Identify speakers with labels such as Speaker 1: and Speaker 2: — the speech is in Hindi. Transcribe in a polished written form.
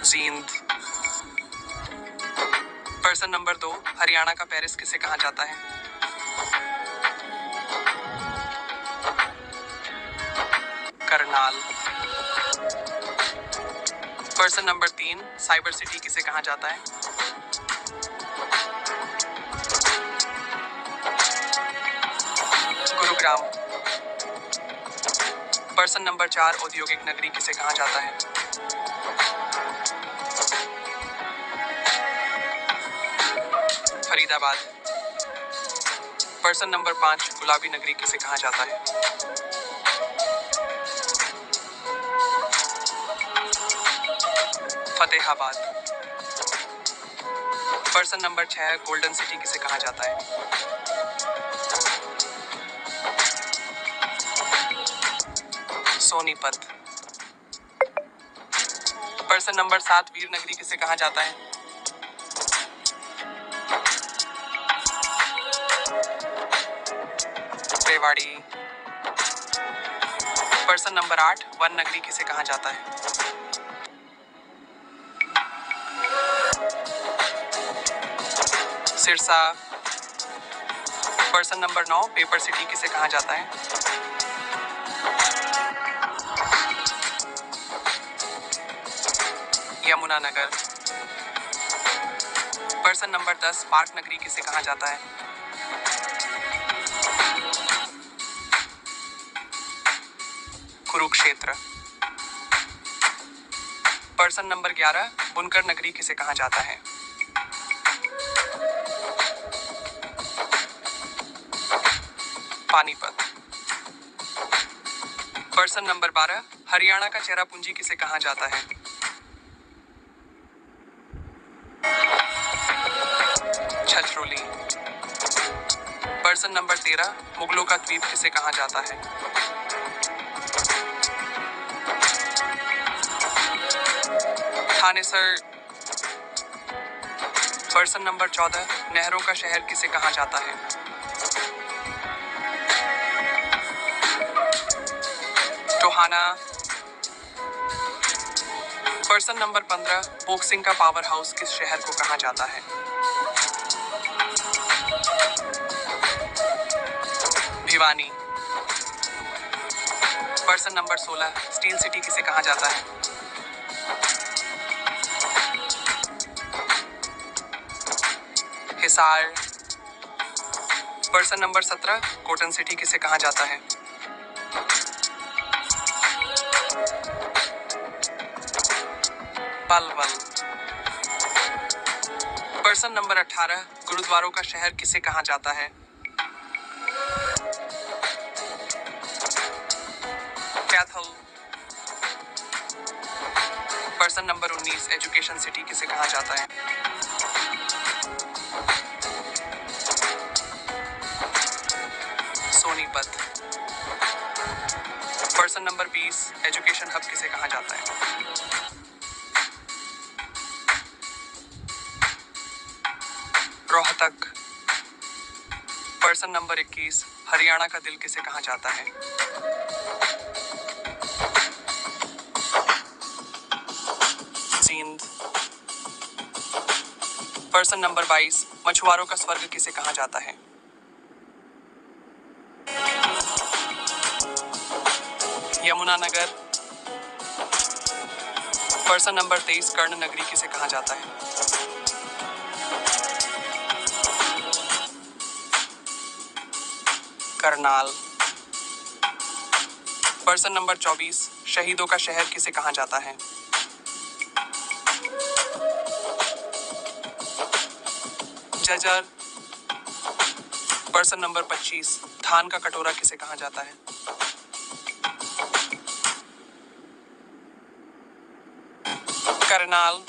Speaker 1: जींद। पर्सन नंबर 2, हरियाणा का पेरिस किसे कहा जाता है? Karnal. Person number 3, cyber city किसे कहा जाता है? गुरुग्राम। पर्सन नंबर 4, औद्योगिक नगरी किसे कहा जाता है? फरीदाबाद। पर्सन नंबर 5, गुलाबी नगरी किसे कहा जाता है? Fatehabad. Person number 6, golden city किसे कहा जाता है? सोनीपत। पर्सन नंबर 7, वीर नगरी किसे कहा जाता है? रेवाड़ी। पर्सन नंबर 8, वन नगरी किसे कहा जाता है? Sirsa. Person number 9, paper city किसे कहा जाता है? यमुनानगर। पर्सन नंबर 10, पार्क नगरी किसे कहा जाता है? कुरुक्षेत्र। पर्सन नंबर 11, बुनकर नगरी किसे कहा जाता है? पानीपत। पर्सन नंबर 12, हरियाणा का चेरापूंजी किसे कहा जाता है? छछरौली। पर्सन नंबर 13, मुगलों का द्वीप किसे कहा जाता है? थानेसर। पर्सन नंबर 14, नहरों का शहर किसे कहा जाता है? टोहाना। पर्सन नंबर 15, बोक्सिंग का पावर हाउस किस शहर को कहा जाता है? Bhiwani. Person number 16, steel city किसे कहा जाता है? Hisar. Person number 17, cotton city किसे कहा जाता है? पलवल। पर्सन नंबर 18, गुरुद्वारों का शहर किसे कहा जाता है? Kaithal. Person number 19, education city किसे कहा जाता है? Sonipat. Person number 20, education hub किसे कहा जाता है? रोहतक। पर्सन नंबर 21, हरियाणा का दिल किसे कहा जाता है? जींद। पर्सन नंबर 22, मछुआरों का स्वर्ग किसे कहा जाता है? यमुनानगर। पर्सन नंबर 23, कर्ण नगरी किसे कहा जाता है? करनाल। पर्सन नंबर 24, शहीदों का शहर किसे कहा जाता है? जजर। पर्सन नंबर 25, धान का कटोरा किसे कहा जाता है? करनाल।